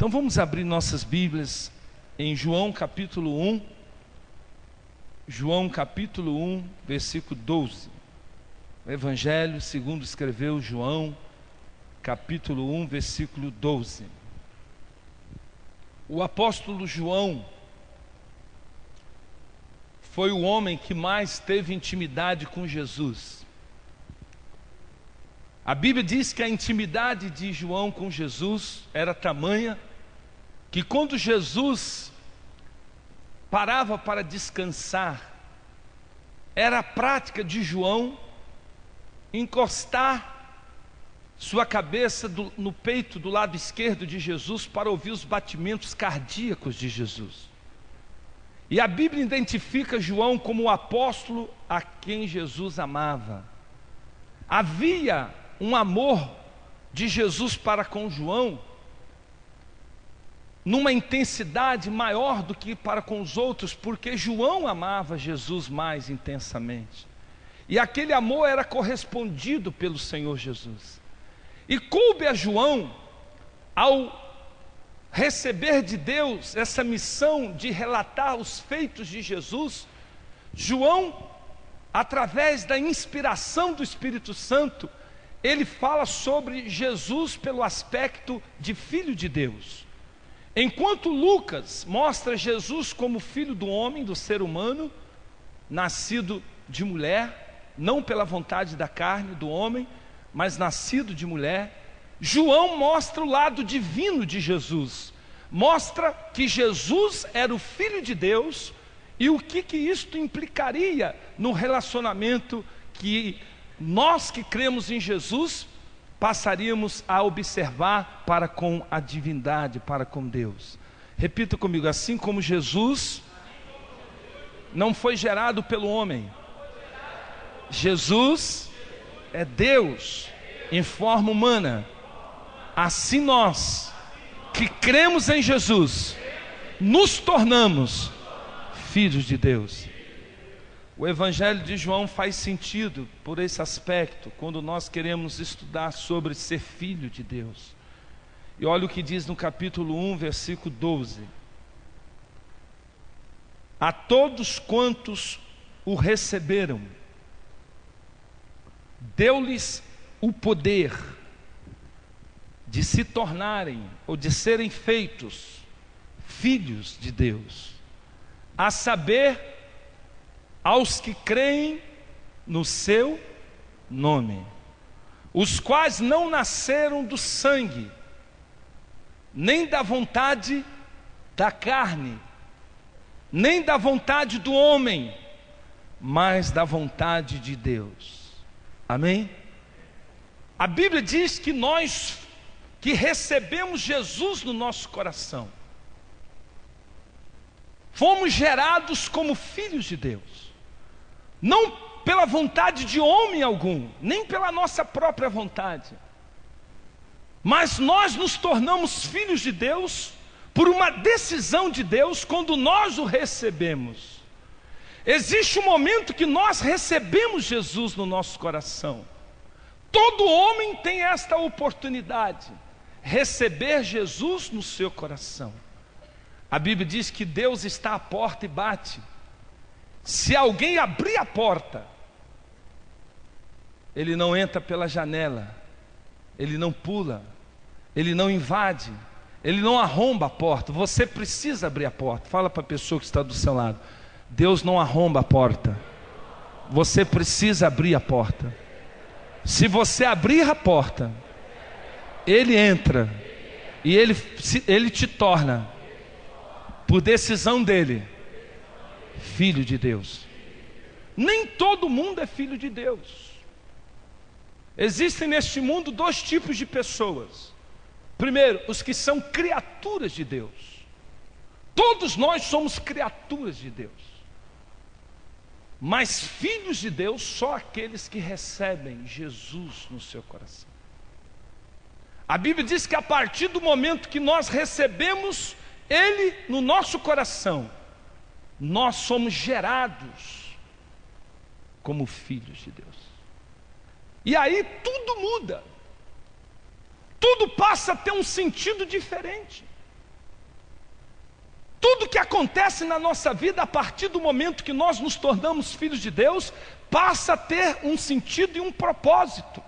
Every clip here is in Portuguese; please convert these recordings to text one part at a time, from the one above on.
Então vamos abrir nossas Bíblias em João capítulo 1. João capítulo 1, versículo 12. O Evangelho segundo escreveu João, capítulo 1, versículo 12. O apóstolo João foi o homem que mais teve intimidade com Jesus. A Bíblia diz que a intimidade de João com Jesus era tamanha que quando Jesus parava para descansar, era a prática de João encostar sua cabeça no peito do lado esquerdo de Jesus para ouvir os batimentos cardíacos de Jesus. E a Bíblia identifica João como o apóstolo a quem Jesus amava. Havia um amor de Jesus para com João numa intensidade maior do que para com os outros, porque João amava Jesus mais intensamente. E aquele amor era correspondido pelo Senhor Jesus. E coube a João, ao receber de Deus essa missão de relatar os feitos de Jesus, João, através da inspiração do Espírito Santo, ele fala sobre Jesus pelo aspecto de Filho de Deus. Enquanto Lucas mostra Jesus como filho do homem, do ser humano, nascido de mulher, não pela vontade da carne do homem, mas nascido de mulher, João mostra o lado divino de Jesus, mostra que Jesus era o Filho de Deus e o que isto implicaria no relacionamento que nós que cremos em Jesus passaríamos a observar para com a divindade, para com Deus. Repita comigo: assim como Jesus não foi gerado pelo homem, Jesus é Deus em forma humana. Assim nós, que cremos em Jesus, nos tornamos filhos de Deus. O Evangelho de João faz sentido por esse aspecto, quando nós queremos estudar sobre ser filho de Deus. E olha o que diz no capítulo 1, versículo 12. A todos quantos o receberam, deu-lhes o poder de se tornarem ou de serem feitos filhos de Deus, a saber, aos que creem no seu nome, os quais não nasceram do sangue, nem da vontade da carne, nem da vontade do homem, mas da vontade de Deus. Amém? A Bíblia diz que nós que recebemos Jesus no nosso coração, fomos gerados como filhos de Deus, não pela vontade de homem algum, nem pela nossa própria vontade, mas nós nos tornamos filhos de Deus por uma decisão de Deus quando nós o recebemos. Existe um momento que nós recebemos Jesus no nosso coração. Todo homem tem esta oportunidade, receber Jesus no seu coração. A Bíblia diz que Deus está à porta e bate. Se alguém abrir a porta, Ele não entra pela janela, Ele não pula, Ele não invade, Ele não arromba a porta. Você precisa abrir a porta. Fala para a pessoa que está do seu lado: Deus não arromba a porta, você precisa abrir a porta. Se você abrir a porta, Ele entra e Ele te torna, por decisão dEle, filho de Deus. Nem todo mundo é filho de Deus. Existem neste mundo dois tipos de pessoas. Primeiro, os que são criaturas de Deus. Todos nós somos criaturas de Deus. Mas filhos de Deus, só aqueles que recebem Jesus no seu coração. A Bíblia diz que a partir do momento que nós recebemos Ele no nosso coração, nós somos gerados como filhos de Deus. E aí tudo muda, tudo passa a ter um sentido diferente. Tudo que acontece na nossa vida, a partir do momento que nós nos tornamos filhos de Deus, passa a ter um sentido e um propósito.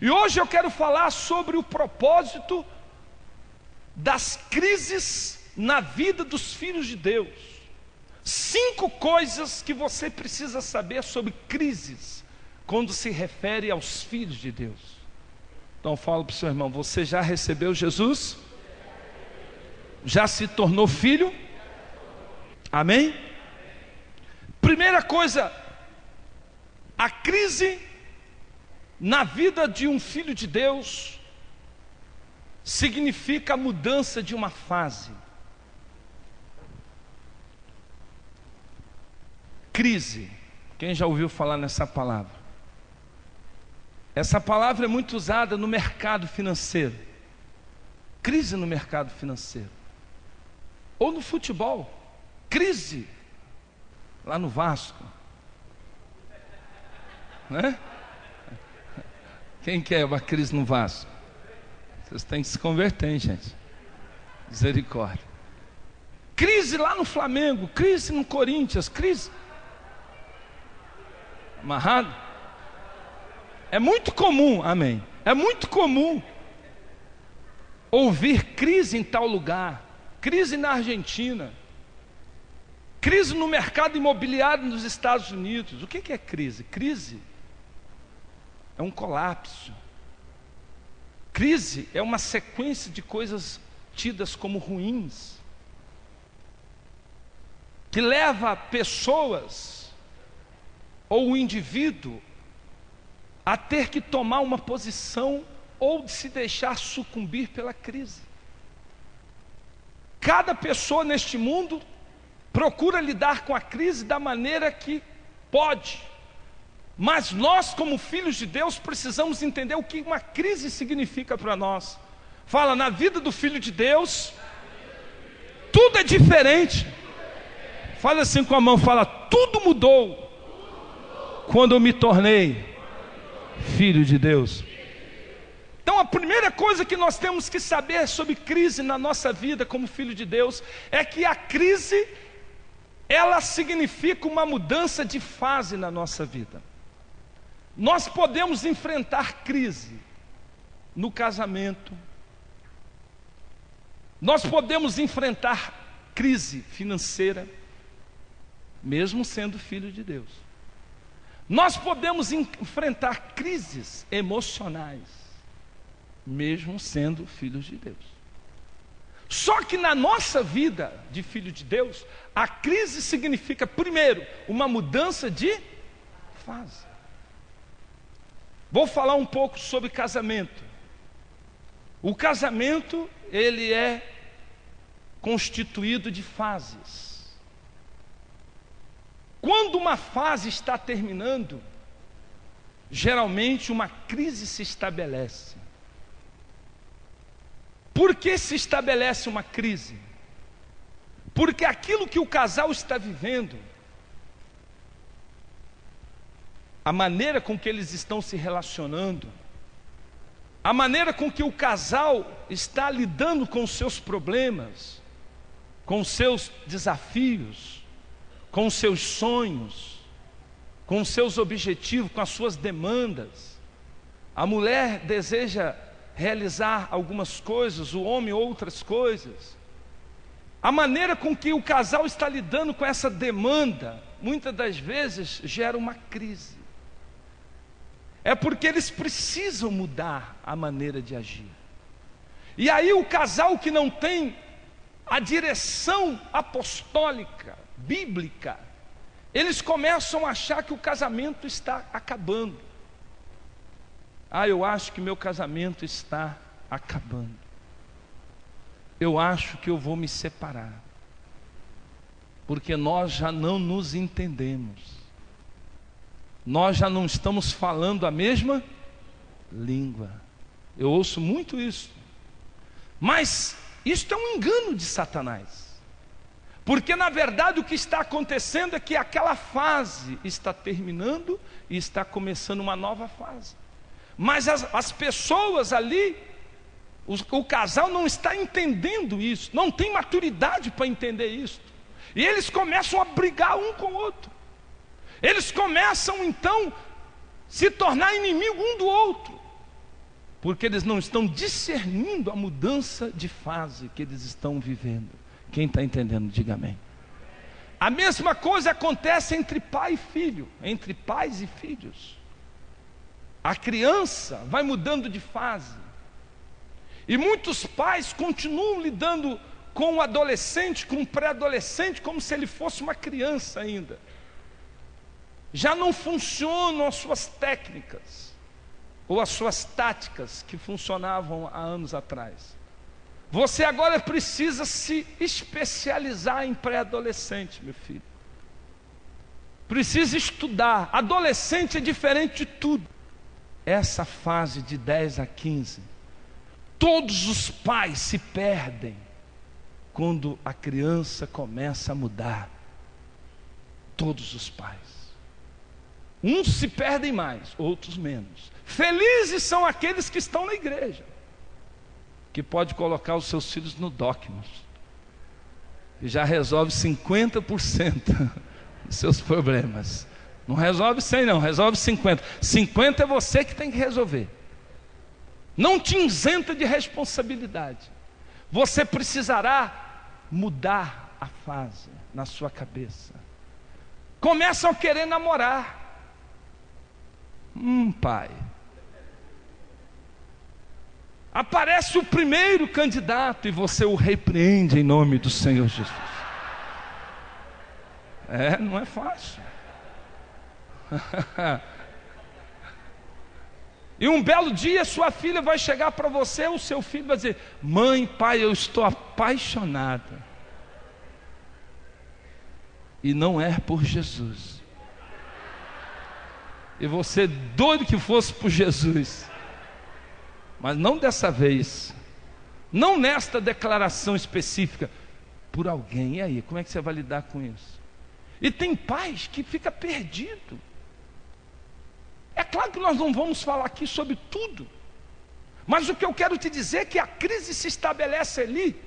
E hoje eu quero falar sobre o propósito das crises na vida dos filhos de Deus. 5 coisas que você precisa saber sobre crises quando se refere aos filhos de Deus. Então fala para o seu irmão: você já recebeu Jesus? Já se tornou filho? Amém? Primeira coisa, a crise na vida de um filho de Deus significa a mudança de uma fase. Crise, quem já ouviu falar nessa palavra? Essa palavra é muito usada no mercado financeiro. Crise no mercado financeiro. Ou no futebol, crise lá no Vasco, né? Quem quer uma crise no Vasco? Vocês têm que se converter, hein, gente? Misericórdia. Crise lá no Flamengo, crise no Corinthians, crise. Amarrado? É muito comum, amém. É muito comum ouvir crise em tal lugar. Crise na Argentina, crise no mercado imobiliário nos Estados Unidos. O que é crise? Crise é um colapso. Crise é uma sequência de coisas tidas como ruins, que leva pessoas ou o indivíduo a ter que tomar uma posição ou de se deixar sucumbir pela crise. Cada pessoa neste mundo procura lidar com a crise da maneira que pode, mas nós, como filhos de Deus, precisamos entender o que uma crise significa para nós. Fala, na vida do filho de Deus, tudo é diferente. Fala assim com a mão, fala, tudo mudou quando eu me tornei filho de Deus. Então a primeira coisa que nós temos que saber sobre crise na nossa vida como filho de Deus é que a crise, ela significa uma mudança de fase na nossa vida. Nós podemos enfrentar crise no casamento, nós podemos enfrentar crise financeira, mesmo sendo filho de Deus. Nós podemos enfrentar crises emocionais, mesmo sendo filhos de Deus. Só que na nossa vida de filho de Deus, a crise significa, primeiro, uma mudança de fase. Vou falar um pouco sobre casamento. O casamento, ele é constituído de fases. Quando uma fase está terminando, geralmente uma crise se estabelece. Por que se estabelece uma crise? Porque aquilo que o casal está vivendo, a maneira com que eles estão se relacionando, a maneira com que o casal está lidando com os seus problemas, com os seus desafios, com os seus sonhos, com os seus objetivos, com as suas demandas. A mulher deseja realizar algumas coisas, o homem outras coisas. A maneira com que o casal está lidando com essa demanda, muitas das vezes gera uma crise. É porque eles precisam mudar a maneira de agir. E aí o casal que não tem a direção apostólica, bíblica, eles começam a achar que o casamento está acabando. Eu acho que meu casamento está acabando. Eu acho que eu vou me separar, porque nós já não nos entendemos. Nós já não estamos falando a mesma língua. Eu ouço muito isso. Mas isto é um engano de Satanás. Porque na verdade o que está acontecendo é que aquela fase está terminando e está começando uma nova fase. Mas as pessoas ali O casal não está entendendo isso, não tem maturidade para entender isso. E eles começam a brigar um com o outro. Eles começam então se tornar inimigo um do outro, porque eles não estão discernindo a mudança de fase que eles estão vivendo. Quem está entendendo, diga amém. A mesma coisa acontece entre pai e filho, entre pais e filhos. A criança vai mudando de fase, e muitos pais continuam lidando com o adolescente, com o pré-adolescente, como se ele fosse uma criança ainda. Já não funcionam as suas técnicas, ou as suas táticas que funcionavam há anos atrás. Você agora precisa se especializar em pré-adolescente, meu filho. Precisa estudar. Adolescente é diferente de tudo. Essa fase de 10 a 15, todos os pais se perdem quando a criança começa a mudar. Todos os pais. Uns se perdem mais, outros menos. Felizes são aqueles que estão na igreja, que pode colocar os seus filhos no Docmus, e já resolve 50% dos seus problemas. Não resolve 100 não, resolve 50. 50 é você que tem que resolver. Não te isenta de responsabilidade. Você precisará mudar a fase na sua cabeça. Começam a querer namorar. Pai. Aparece o primeiro candidato e você o repreende em nome do Senhor Jesus. Não é fácil. E um belo dia sua filha vai chegar para você, o seu filho vai dizer: mãe, pai, eu estou apaixonada. E não é por Jesus. E você doido que fosse por Jesus. Mas não dessa vez. Não nesta declaração específica. Por alguém. E aí, como é que você vai lidar com isso? E tem pais que ficam perdidos. É claro que nós não vamos falar aqui sobre tudo. Mas o que eu quero te dizer é que a crise se estabelece ali.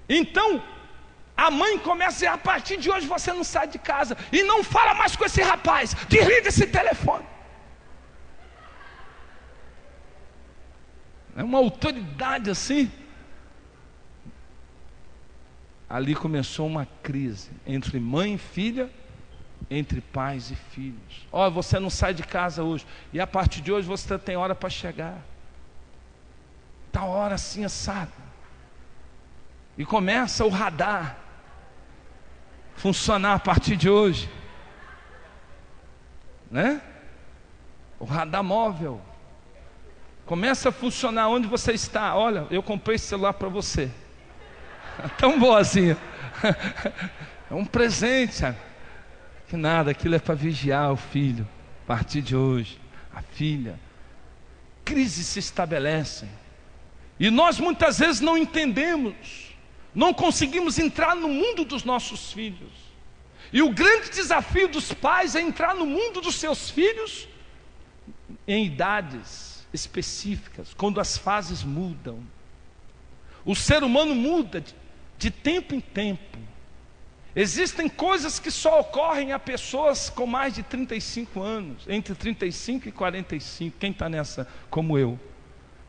Então, a mãe começa a dizer: a partir de hoje você não sai de casa. E não fala mais com esse rapaz. Desliga esse telefone. É uma autoridade assim. Ali começou uma crise entre mãe e filha, entre pais e filhos. Você não sai de casa hoje, e a partir de hoje você tem hora para chegar. Está hora assim, assado. E começa o radar funcionar a partir de hoje, né? O radar móvel começa a funcionar onde você está. Olha, eu comprei esse celular para você. Tão boazinha. É um presente, sabe? Que nada, aquilo é para vigiar o filho. A partir de hoje, a filha. Crises se estabelecem. E nós muitas vezes não entendemos. Não conseguimos entrar no mundo dos nossos filhos. E o grande desafio dos pais é entrar no mundo dos seus filhos em idades específicas, quando as fases mudam. O ser humano muda de tempo em tempo. Existem coisas que só ocorrem a pessoas com mais de 35 anos, entre 35 e 45. Quem está nessa, como eu?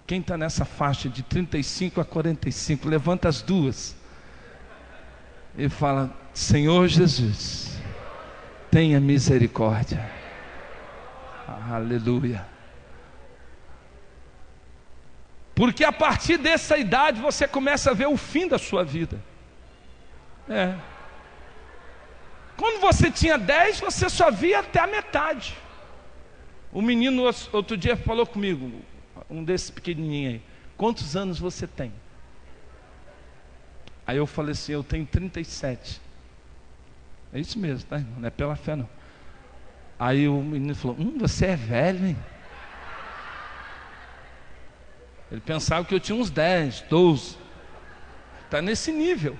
Quem está nessa faixa de 35 a 45, levanta as duas e fala: Senhor Jesus, tenha misericórdia. Aleluia. Porque a partir dessa idade você começa a ver o fim da sua vida. Quando você tinha 10, você só via até a metade. O menino outro dia falou comigo, um desses pequenininhos aí: quantos anos você tem? Aí eu falei assim: eu tenho 37. É isso mesmo, tá, irmão? Não é pela fé não. Aí o menino falou: você é velho, hein? Ele pensava que eu tinha uns 10, 12. Está nesse nível.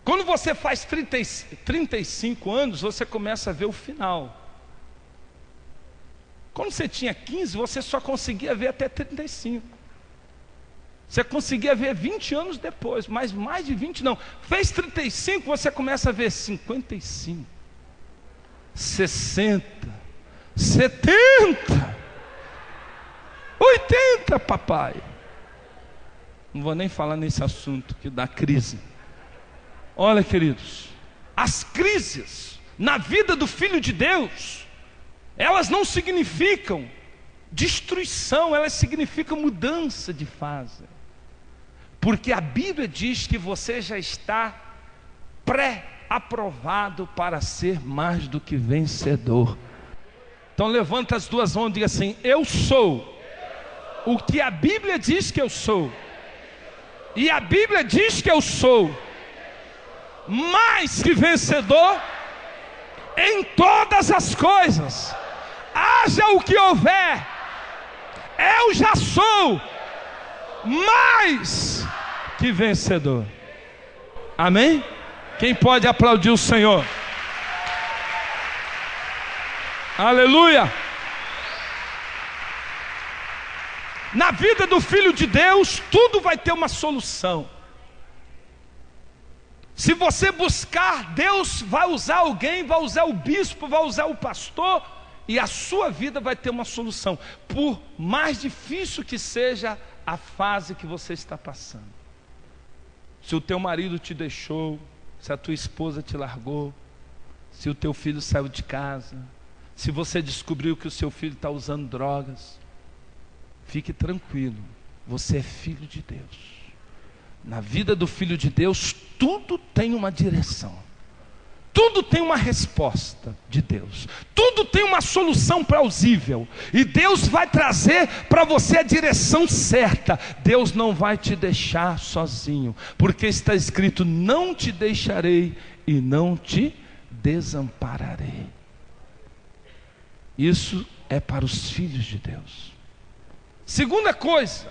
Quando você faz 35 anos, você começa a ver o final. Quando você tinha 15, você só conseguia ver até 35. Você conseguia ver 20 anos depois, mas mais de 20 não. Fez 35, você começa a ver 55, 60, 70, 80, papai. Não vou nem falar nesse assunto que dá crise. Olha, queridos, as crises na vida do Filho de Deus, elas não significam destruição, elas significam mudança de fase. Porque a Bíblia diz que você já está pré-aprovado para ser mais do que vencedor. Então levanta as duas mãos e diga assim: eu sou o que a Bíblia diz que eu sou. E a Bíblia diz que eu sou mais que vencedor em todas as coisas. Haja o que houver, eu já sou mais que vencedor. Amém? Quem pode aplaudir o Senhor? Aleluia! Na vida do Filho de Deus, tudo vai ter uma solução. Se você buscar, Deus vai usar alguém, vai usar o bispo, vai usar o pastor, e a sua vida vai ter uma solução, por mais difícil que seja a fase que você está passando. Se o teu marido te deixou, se a tua esposa te largou, se o teu filho saiu de casa, se você descobriu que o seu filho está usando drogas, fique tranquilo, você é filho de Deus. Na vida do Filho de Deus, tudo tem uma direção, tudo tem uma resposta de Deus, tudo tem uma solução plausível, e Deus vai trazer para você a direção certa. Deus não vai te deixar sozinho, porque está escrito: não te deixarei e não te desampararei. Isso é para os filhos de Deus. Segunda coisa,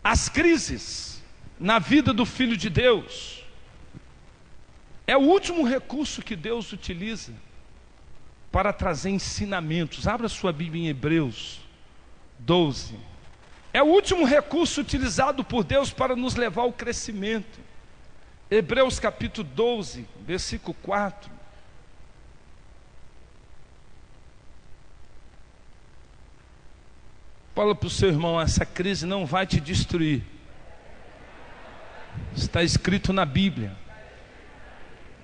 as crises na vida do Filho de Deus é o último recurso que Deus utiliza para trazer ensinamentos. Abra sua Bíblia em Hebreus 12. É o último recurso utilizado por Deus para nos levar ao crescimento. Hebreus capítulo 12, versículo 4. Fala para o seu irmão: essa crise não vai te destruir. Está escrito na Bíblia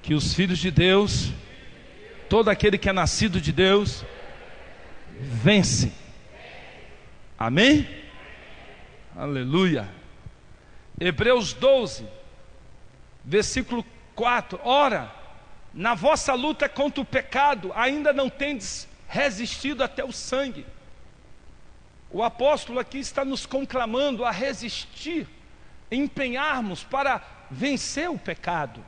que os filhos de Deus, todo aquele que é nascido de Deus, vence. Amém? Aleluia. Hebreus 12, versículo 4. Ora, na vossa luta contra o pecado, ainda não tendes resistido até o sangue. O apóstolo aqui está nos conclamando a resistir, empenharmos para vencer o pecado.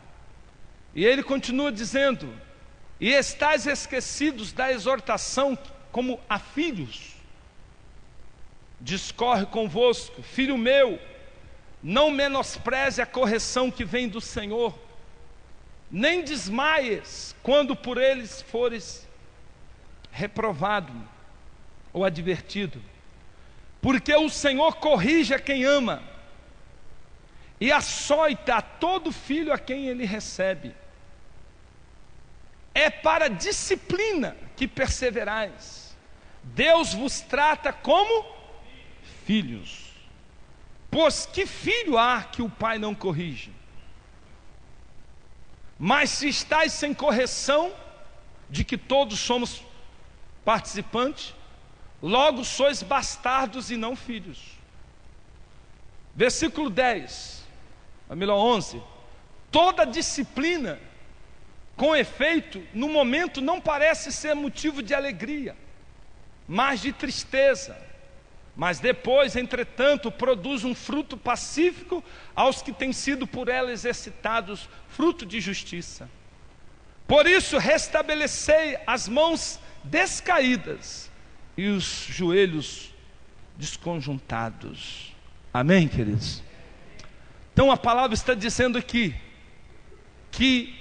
E ele continua dizendo: e estáis esquecidos da exortação como a filhos. Discorre convosco, filho meu, não menospreze a correção que vem do Senhor, nem desmaies quando por eles fores reprovado ou advertido. Porque o Senhor corrige a quem ama, e açoita a todo filho a quem ele recebe. É para disciplina que perseverais. Deus vos trata como filhos. Pois que filho há que o pai não corrige? Mas se estáis sem correção, de que todos somos participantes, logo sois bastardos e não filhos. Versículo 10, ou melhor 11. Toda disciplina, com efeito, no momento não parece ser motivo de alegria, mas de tristeza. Mas depois, entretanto, produz um fruto pacífico aos que têm sido por ela exercitados, fruto de justiça. Por isso, restabelecei as mãos descaídas e os joelhos desconjuntados. Amém, queridos? Então a palavra está dizendo aqui que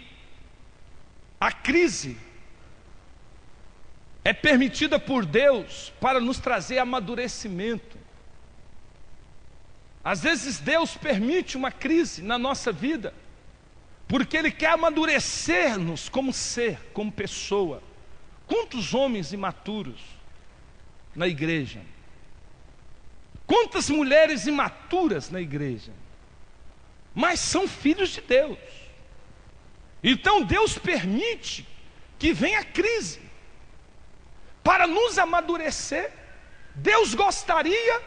a crise é permitida por Deus para nos trazer amadurecimento. Às vezes Deus permite uma crise na nossa vida, porque Ele quer amadurecer-nos como ser, como pessoa. Quantos homens imaturos na igreja? Quantas mulheres imaturas na igreja? Mas são filhos de Deus. Então Deus permite que venha crise para nos amadurecer. Deus gostaria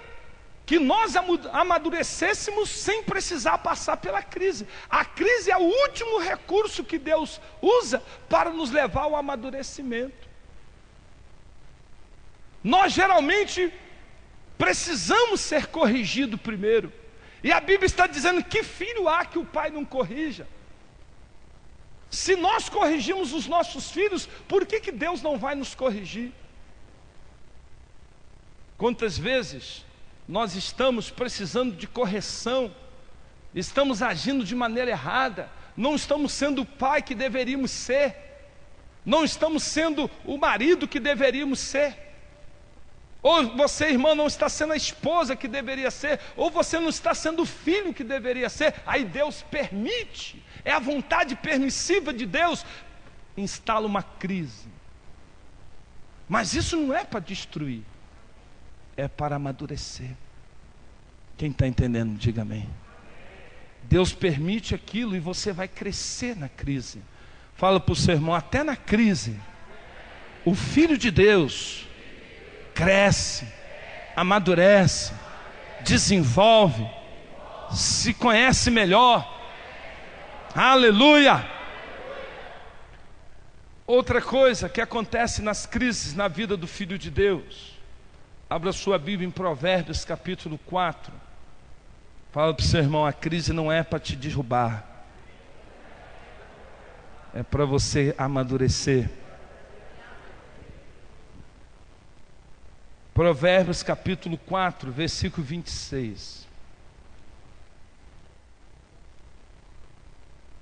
que nós amadurecêssemos sem precisar passar pela crise. A crise é o último recurso que Deus usa para nos levar ao amadurecimento. Nós geralmente precisamos ser corrigidos primeiro. E a Bíblia está dizendo: que filho há que o pai não corrija? Se nós corrigimos os nossos filhos, por que Deus não vai nos corrigir? Quantas vezes nós estamos precisando de correção, estamos agindo de maneira errada, não estamos sendo o pai que deveríamos ser, não estamos sendo o marido que deveríamos ser. Ou você, irmã, não está sendo a esposa que deveria ser, ou você não está sendo o filho que deveria ser. Aí Deus permite, é a vontade permissiva de Deus, instala uma crise. Mas isso não é para destruir, é para amadurecer. Quem está entendendo, diga amém. Deus permite aquilo e você vai crescer na crise. Fala para o seu irmão: até na crise, o Filho de Deus cresce, amadurece, desenvolve, se conhece melhor. Aleluia! Outra coisa que acontece nas crises na vida do Filho de Deus. Abra sua Bíblia em Provérbios capítulo 4. Fala para o seu irmão: a crise não é para te derrubar, é para você amadurecer. Provérbios capítulo 4, versículo 26.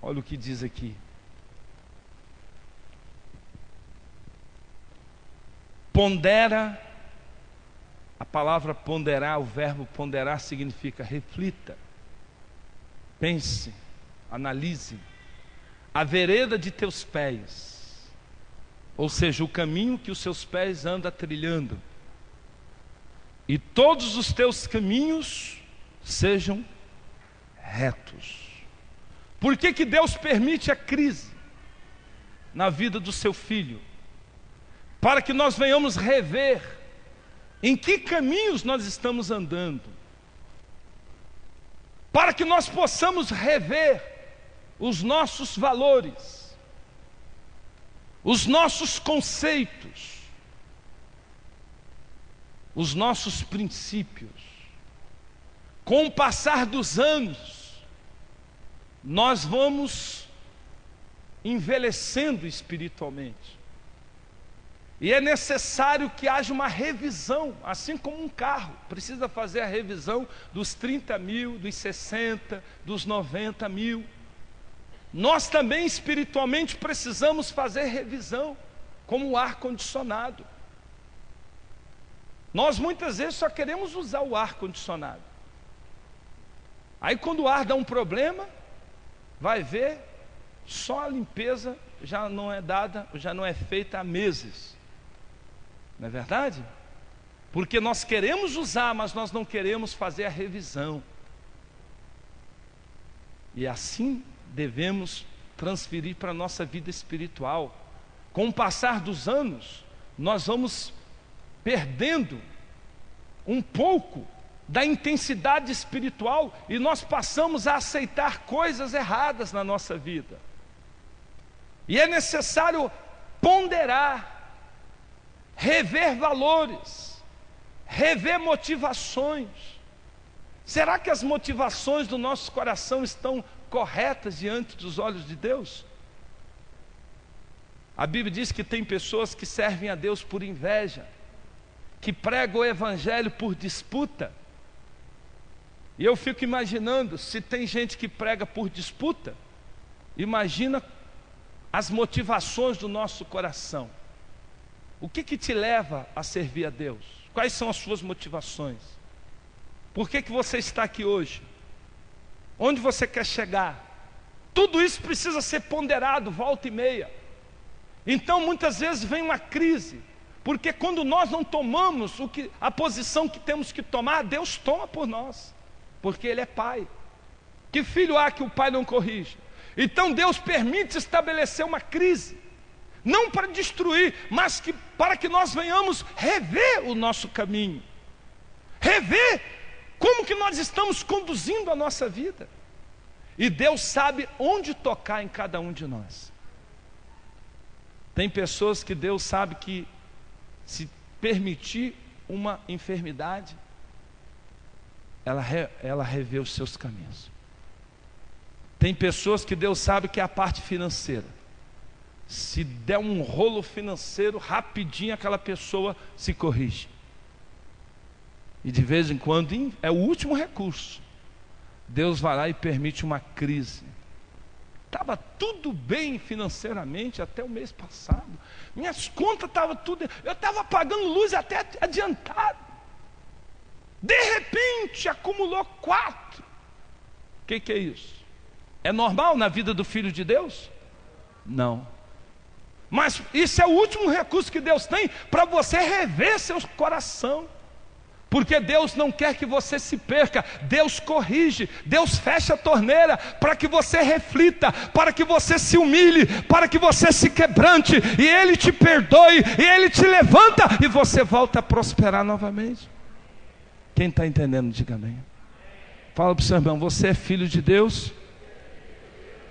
Olha o que diz aqui: pondera. A palavra ponderar, o verbo ponderar significa reflita, pense, analise a vereda de teus pés, ou seja, o caminho que os seus pés andam trilhando, e todos os teus caminhos sejam retos. Por que Deus permite a crise na vida do seu filho? Para que nós venhamos rever em que caminhos nós estamos andando, para que nós possamos rever os nossos valores, os nossos conceitos, os nossos princípios. Com o passar dos anos, nós vamos envelhecendo espiritualmente. E é necessário que haja uma revisão, assim como um carro precisa fazer a revisão dos 30 mil, dos 60, dos 90 mil. Nós também espiritualmente precisamos fazer revisão, como o ar-condicionado. Nós muitas vezes só queremos usar o ar-condicionado. Aí quando o ar dá um problema, vai ver, só a limpeza já não é dada, já não é feita há meses. Não é verdade? Porque nós queremos usar, mas nós não queremos fazer a revisão. E assim devemos transferir para a nossa vida espiritual. Com o passar dos anos, nós vamos perdendo um pouco da intensidade espiritual e nós passamos a aceitar coisas erradas na nossa vida. E é necessário ponderar, rever valores, rever motivações. Será que as motivações do nosso coração estão corretas diante dos olhos de Deus? A Bíblia diz que tem pessoas que servem a Deus por inveja, que pregam o evangelho por disputa. E eu fico imaginando, se tem gente que prega por disputa, imagina as motivações do nosso coração. O que te leva a servir a Deus? Quais são as suas motivações? Por que você está aqui hoje? Onde você quer chegar? Tudo isso precisa ser ponderado, volta e meia. Então muitas vezes vem uma crise, porque quando nós não tomamos a posição que temos que tomar, Deus toma por nós, porque Ele é Pai. Que filho há que o pai não corrija? Então Deus permite estabelecer uma crise, não para destruir, mas para que nós venhamos rever o nosso caminho, rever como que nós estamos conduzindo a nossa vida. E Deus sabe onde tocar em cada um de nós. Tem pessoas que Deus sabe que, se permitir uma enfermidade, ela revê os seus caminhos. Tem pessoas que Deus sabe que é a parte financeira. Se der um rolo financeiro, rapidinho aquela pessoa se corrige. E de vez em quando, é o último recurso, Deus vai lá e permite uma crise. Estava tudo bem financeiramente até o mês passado. Minhas contas estavam tudo... Eu estava pagando luz até adiantado. De repente, acumulou 4. O que é isso? É normal na vida do Filho de Deus? Não. Mas isso é o último recurso que Deus tem para você rever seu coração. Porque Deus não quer que você se perca. Deus corrige, Deus fecha a torneira para que você reflita, para que você se humilhe, para que você se quebrante, e Ele te perdoe, e Ele te levanta, e você volta a prosperar novamente. Quem está entendendo, diga amém. Fala para o seu irmão: você é filho de Deus,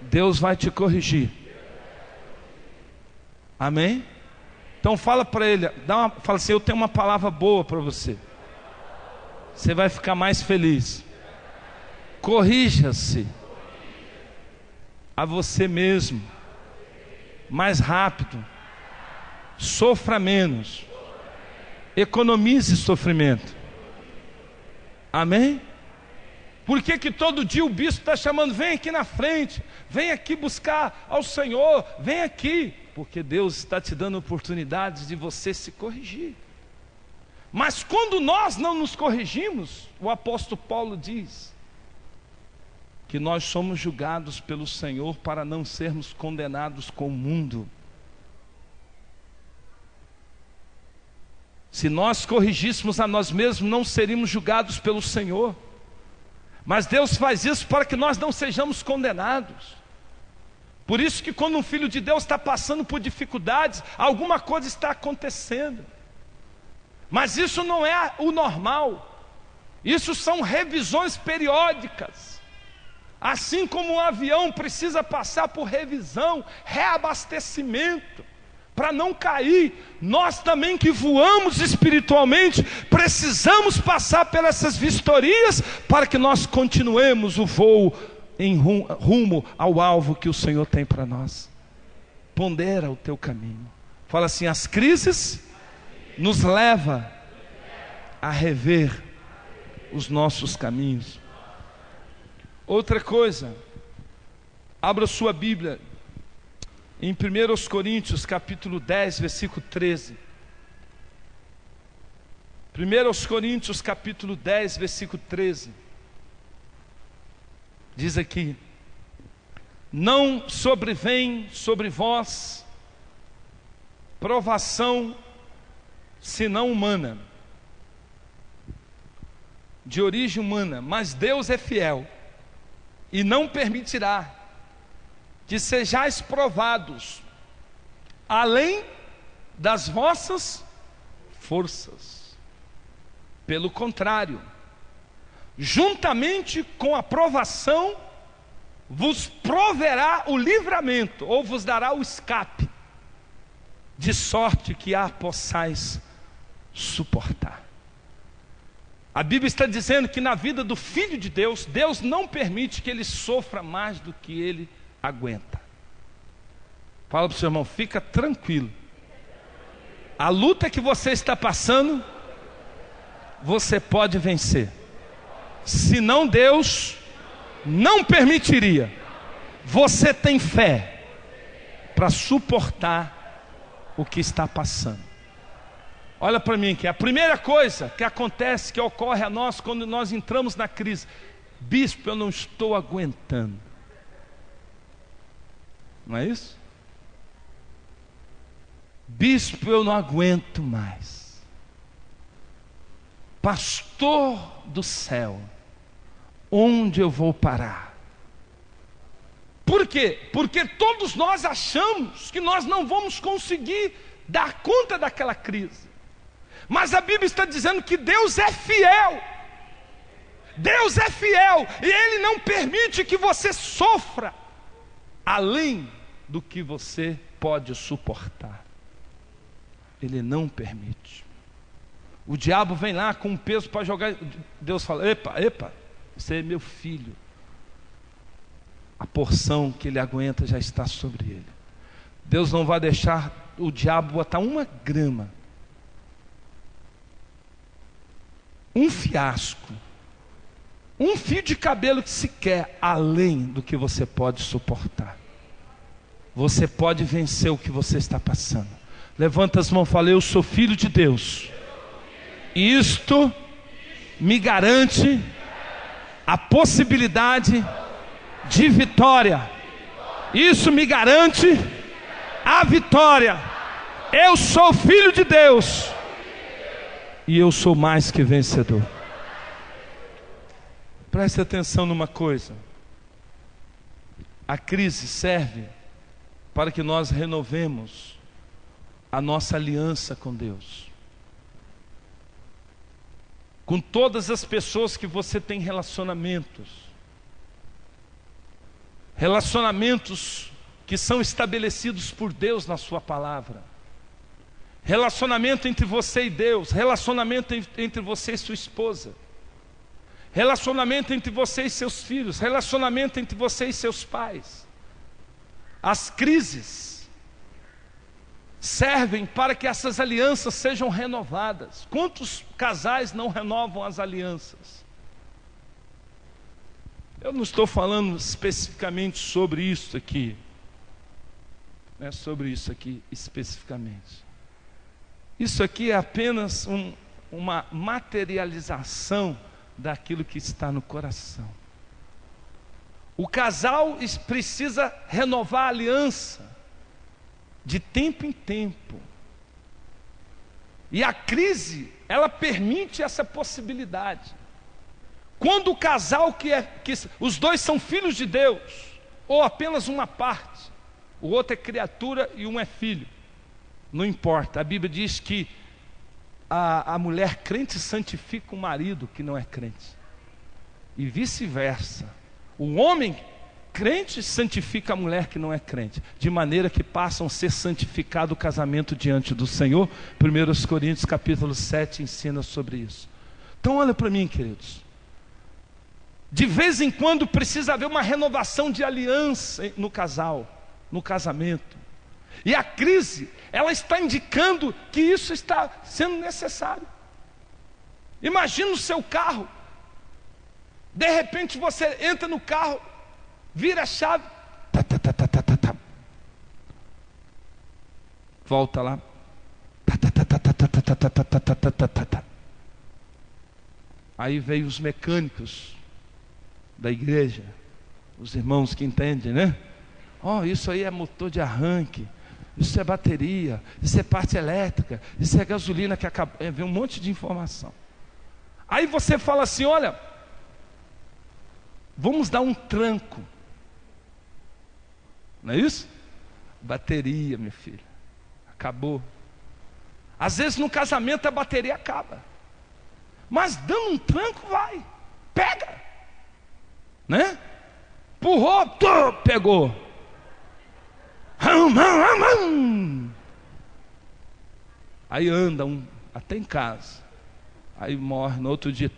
Deus vai te corrigir. Amém? Então fala para ele, fala assim: eu tenho uma palavra boa para você. Você vai ficar mais feliz. Corrija-se a você mesmo mais rápido. Sofra menos. Economize sofrimento. Amém? Por que todo dia o bispo está chamando? Vem aqui na frente, vem aqui buscar ao Senhor, vem aqui. Porque Deus está te dando oportunidades de você se corrigir. Mas quando nós não nos corrigimos, o apóstolo Paulo diz que nós somos julgados pelo Senhor para não sermos condenados com o mundo. Se nós corrigíssemos a nós mesmos, não seríamos julgados pelo Senhor. Mas Deus faz isso para que nós não sejamos condenados. Por isso que quando um filho de Deus está passando por dificuldades, alguma coisa está acontecendo. Mas isso não é o normal. Isso são revisões periódicas. Assim como um avião precisa passar por revisão, reabastecimento, para não cair, nós também que voamos espiritualmente, precisamos passar por essas vistorias, para que nós continuemos o voo em rumo ao alvo que o Senhor tem para nós. Pondera o teu caminho. Fala assim: as crises nos leva a rever os nossos caminhos. Outra coisa, abra sua Bíblia em 1 Coríntios capítulo 10, versículo 13. 1 Coríntios capítulo 10, versículo 13. Diz aqui: não sobrevém sobre vós provação senão humana, de origem humana, mas Deus é fiel e não permitirá que sejais provados além das vossas forças. Pelo contrário, juntamente com a provação vos proverá o livramento, ou vos dará o escape, de sorte que a possais suportar. A Bíblia está dizendo que na vida do Filho de Deus, Deus não permite que ele sofra mais do que ele aguenta. Fala para o seu irmão: fica tranquilo. A luta que você está passando, você pode vencer. Senão Deus não permitiria. Você tem fé para suportar o que está passando. Olha para mim aqui, a primeira coisa que acontece, que ocorre a nós quando nós entramos na crise: bispo, eu não estou aguentando. Não é isso? Bispo, eu não aguento mais. Pastor do céu, onde eu vou parar? Por quê? Porque todos nós achamos que nós não vamos conseguir dar conta daquela crise. Mas a Bíblia está dizendo que Deus é fiel. Deus é fiel e Ele não permite que você sofra além do que você pode suportar. Ele não permite. O diabo vem lá com um peso para jogar. Deus fala: epa, você é meu filho. A porção que ele aguenta já está sobre ele. Deus não vai deixar o diabo botar uma grama, um fiasco, um fio de cabelo que se quer além do que você pode suportar. Você pode vencer o que você está passando. Levanta as mãos e fala: eu sou filho de Deus. E isto me garante a possibilidade de vitória. Isso me garante a vitória. Eu sou filho de Deus. E eu sou mais que vencedor. Preste atenção numa coisa. A crise serve para que nós renovemos a nossa aliança com Deus. Com todas as pessoas que você tem relacionamentos. Relacionamentos que são estabelecidos por Deus na sua palavra. Relacionamento entre você e Deus, relacionamento entre você e sua esposa, relacionamento entre você e seus filhos, relacionamento entre você e seus pais. As crises servem para que essas alianças sejam renovadas. Quantos casais não renovam as alianças? Eu não estou falando especificamente sobre isso aqui, não é sobre isso aqui especificamente. Isso aqui é apenas uma materialização daquilo que está no coração. O casal precisa renovar a aliança de tempo em tempo. E a crise, ela permite essa possibilidade. Quando o casal que os dois são filhos de Deus, ou apenas uma parte, o outro é criatura e um é filho, não importa. A Bíblia diz que a mulher crente santifica o marido que não é crente, e vice-versa. O homem crente santifica a mulher que não é crente, de maneira que passam a ser santificado o casamento diante do Senhor. 1 Coríntios capítulo 7 ensina sobre isso. Então olha para mim, queridos. De vez em quando precisa haver uma renovação de aliança no casal, no casamento. E a crise, ela está indicando que isso está sendo necessário. Imagina o seu carro. De repente você entra no carro, vira a chave, volta lá, aí veio os mecânicos da igreja, os irmãos que entendem, né? Isso aí é motor de arranque, isso é bateria, isso é parte elétrica, isso é gasolina que acabou. Vem um monte de informação. Aí você fala assim: olha, vamos dar um tranco. Não é isso? Bateria, meu filho, acabou. Às vezes no casamento a bateria acaba, mas dando um tranco vai, pega, né? Empurrou, pegou. Aí anda até em casa, aí morre no outro dia.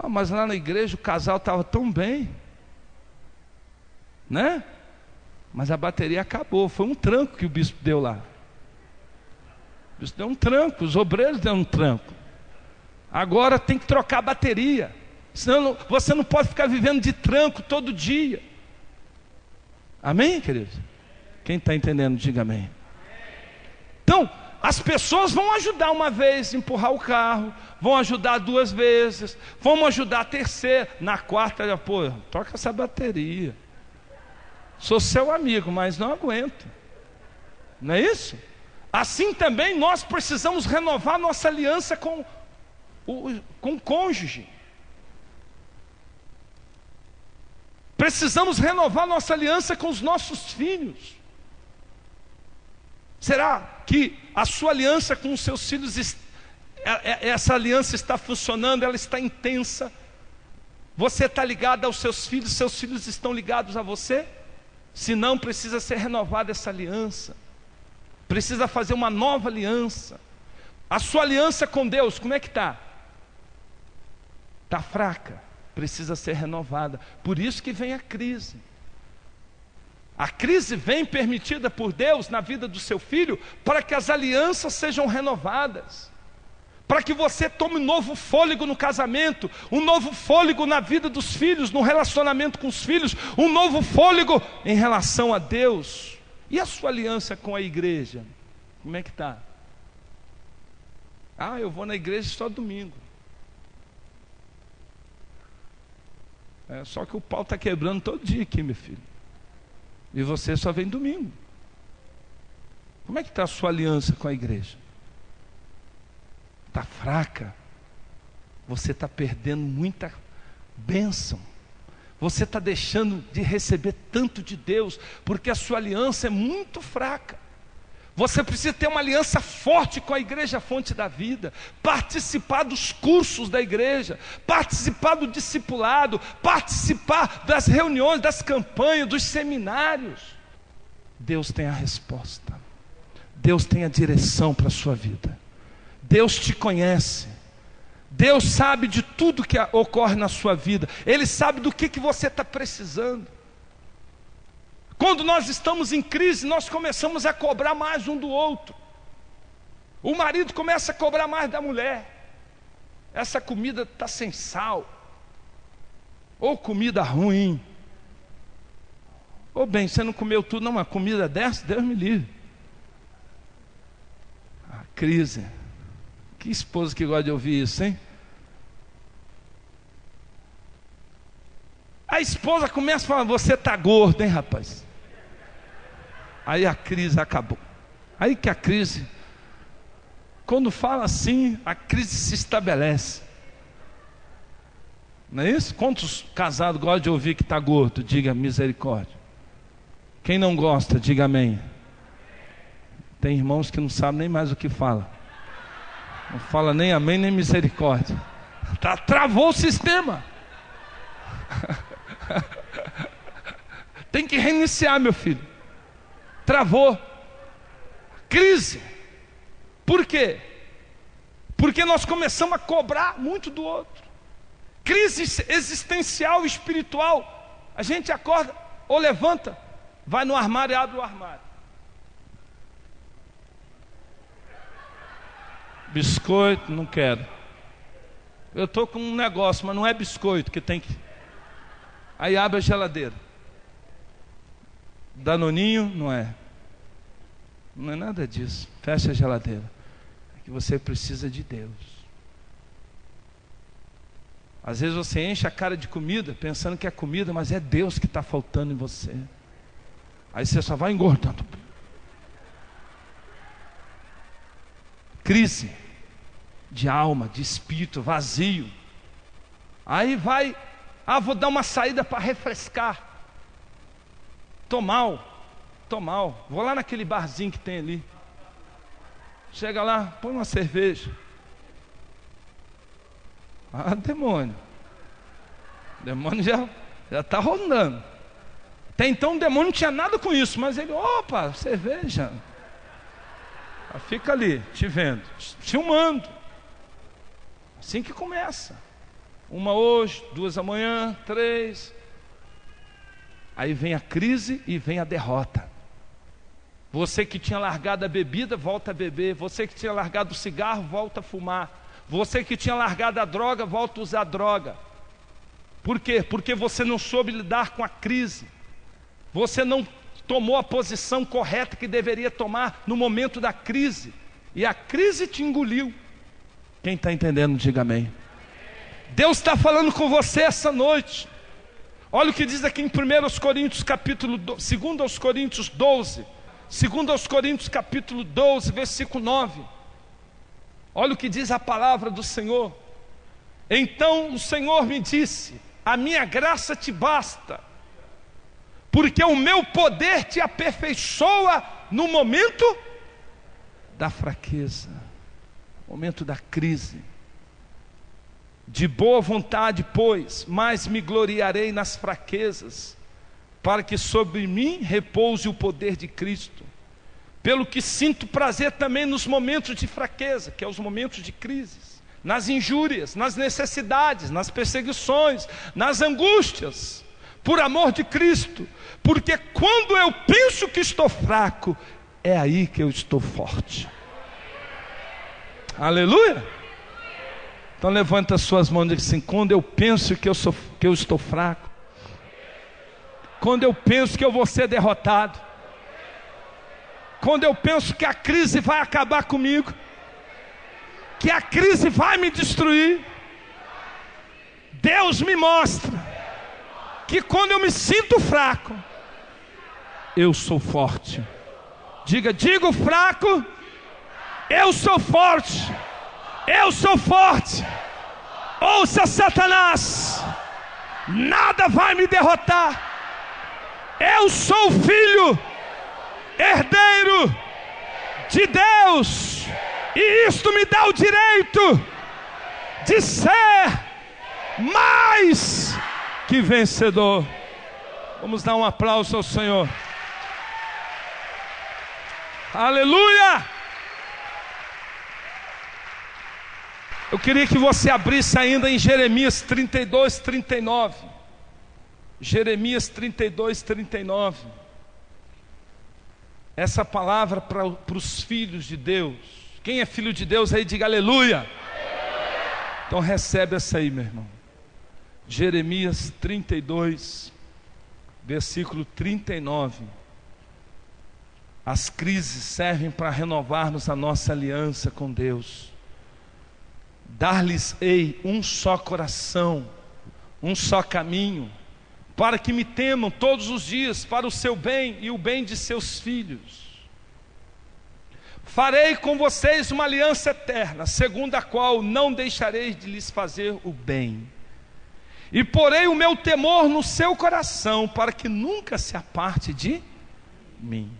Mas lá na igreja o casal estava tão bem, né? Mas a bateria acabou. Foi um tranco que o bispo deu lá. O bispo deu um tranco, os obreiros deram um tranco. Agora tem que trocar a bateria, senão você não pode ficar vivendo de tranco todo dia. Amém, queridos? Quem está entendendo, diga amém. Então, as pessoas vão ajudar uma vez a empurrar o carro, vão ajudar 2 vezes, vão ajudar a terceira, na quarta, pô, troca essa bateria. Sou seu amigo, mas não aguento. Não é isso? Assim também nós precisamos renovar nossa aliança com o cônjuge. Precisamos renovar nossa aliança com os nossos filhos. Será que a sua aliança com os seus filhos, essa aliança está funcionando, ela está intensa? Você está ligado aos seus filhos estão ligados a você? Se não, precisa ser renovada essa aliança. Precisa fazer uma nova aliança. A sua aliança com Deus, como é que está? Está fraca, precisa ser renovada. Por isso que vem a crise. A crise vem permitida por Deus na vida do seu filho, para que as alianças sejam renovadas, para que você tome um novo fôlego no casamento, um novo fôlego na vida dos filhos, no relacionamento com os filhos, um novo fôlego em relação a Deus. E a sua aliança com a igreja? Como é que está? Ah, eu vou na igreja só domingo. Só que o pau está quebrando todo dia aqui, meu filho. E você só vem domingo. Como é que está a sua aliança com a igreja? Está fraca. Você está perdendo muita bênção. Você está deixando de receber tanto de Deus, porque a sua aliança é muito fraca. Você precisa ter uma aliança forte com a igreja Fonte da Vida, participar dos cursos da igreja, participar do discipulado, participar das reuniões, das campanhas, dos seminários. Deus tem a resposta. Deus tem a direção para a sua vida. Deus te conhece. Deus sabe de tudo que ocorre na sua vida. Ele sabe do que você está precisando. Quando nós estamos em crise, nós começamos a cobrar mais um do outro. O marido começa a cobrar mais da mulher. Essa comida está sem sal. Ou comida ruim. Ou bem, você não comeu tudo, não, uma comida dessa, Deus me livre. A crise. Que esposa que gosta de ouvir isso, hein? A esposa começa a falar, você está gordo, hein, rapaz? Aí a crise acabou. Aí que a crise, quando fala assim, a crise se estabelece. Não é isso? Quantos casados gostam de ouvir que está gordo? Diga misericórdia. Quem não gosta, diga amém. Tem irmãos que não sabem nem mais o que fala. Não fala nem amém, nem misericórdia. Travou o sistema. Tem que reiniciar, meu filho. Travou. Crise. Por quê? Porque nós começamos a cobrar muito do outro. Crise existencial e espiritual. A gente acorda ou levanta, vai no armário e abre o armário. Biscoito, não quero. Eu estou com um negócio, mas não é biscoito que tem que... Aí abre a geladeira. Danoninho, não é. Não é nada disso. Fecha a geladeira. É que você precisa de Deus. Às vezes você enche a cara de comida, pensando que é comida, mas é Deus que está faltando em você. Aí você só vai engordando. Crise de alma, de espírito, vazio. Aí vai, vou dar uma saída para refrescar. Tô mal, vou lá naquele barzinho que tem ali. Chega lá, põe uma cerveja. Demônio. Demônio já está rondando. Até então o demônio não tinha nada com isso, mas ele, opa, cerveja. Fica ali, te vendo, filmando. Assim que começa. 1 hoje, 2 amanhã, 3. Aí vem a crise e vem a derrota. Você que tinha largado a bebida, volta a beber. Você que tinha largado o cigarro, volta a fumar. Você que tinha largado a droga, volta a usar droga. Por quê? Porque você não soube lidar com a crise. Você não tomou a posição correta que deveria tomar no momento da crise, e a crise te engoliu. Quem está entendendo, diga amém. Deus está falando com você essa noite. Olha o que diz aqui em 1 Coríntios capítulo 2 Coríntios 12, 2 Coríntios capítulo 12, versículo 9. Olha o que diz a palavra do Senhor. Então o Senhor me disse: a minha graça te basta, porque o meu poder te aperfeiçoa no momento da fraqueza, momento da crise. De boa vontade, pois, mas me gloriarei nas fraquezas, para que sobre mim repouse o poder de Cristo. Pelo que sinto prazer também nos momentos de fraqueza, que é os momentos de crises, nas injúrias, nas necessidades, nas perseguições, nas angústias, por amor de Cristo, porque quando eu penso que estou fraco, é aí que eu estou forte. Aleluia! Então levanta as suas mãos e diz assim: quando eu penso que eu estou fraco, quando eu penso que eu vou ser derrotado, quando eu penso que a crise vai acabar comigo, que a crise vai me destruir, Deus me mostra que quando eu me sinto fraco, eu sou forte. Digo fraco, eu sou forte. Eu sou forte. Ouça, Satanás, nada vai me derrotar. Eu sou filho, herdeiro de Deus, e isto me dá o direito de ser mais que vencedor. Vamos dar um aplauso ao Senhor. Aleluia! Eu queria que você abrisse ainda em Jeremias 32, 39. Jeremias 32, 39. Essa palavra para os filhos de Deus. Quem é filho de Deus aí, diga aleluia. Então recebe essa aí, meu irmão. Jeremias 32, versículo 39. As crises servem para renovarmos a nossa aliança com Deus. Dar-lhes-ei um só coração, um só caminho, para que me temam todos os dias, para o seu bem e o bem de seus filhos. Farei com vocês uma aliança eterna, segundo a qual não deixarei de lhes fazer o bem. E porei o meu temor no seu coração, para que nunca se aparte de mim.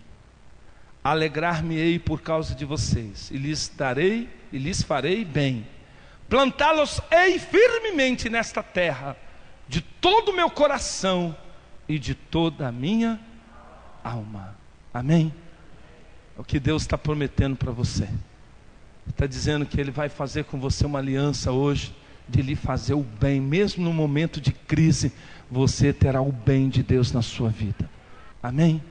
Alegrar-me-ei por causa de vocês, e lhes farei bem. Plantá-los-ei firmemente nesta terra, de todo o meu coração e de toda a minha alma. Amém? É o que Deus está prometendo para você. Ele está dizendo que Ele vai fazer com você uma aliança hoje, de lhe fazer o bem. Mesmo no momento de crise, você terá o bem de Deus na sua vida. Amém?